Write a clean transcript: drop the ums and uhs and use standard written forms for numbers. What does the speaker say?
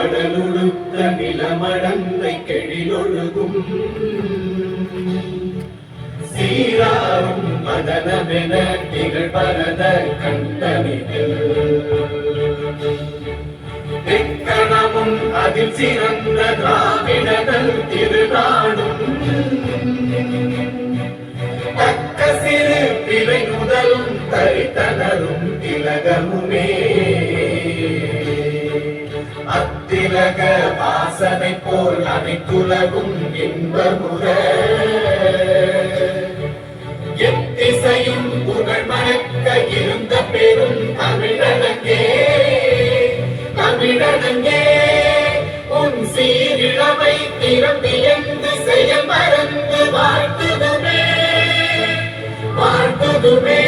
கடலுடுத்த நிலமடந்தை கெழிலொழுகும் சீராரும் மதனமென திகழ் பரத கண்டனில் திக்கணமும் அதில் சிறந்த திராவிடர்கள் திருநாடும் தக்க சிறு பிறை முதலும் தரித்தனரும் திலகமுமே அத்திலக வாசனை போல் அனைத்துலகும் இன்பமுற எத்திசையும் புகழ் மணக்க இருந்த பெரும் தமிழனங்கே தமிழனங்கே உன் சீரிழமை திறம்பியந்து செயல் மறந்து வாழ்த்துதுமே வாழ்த்துதுமே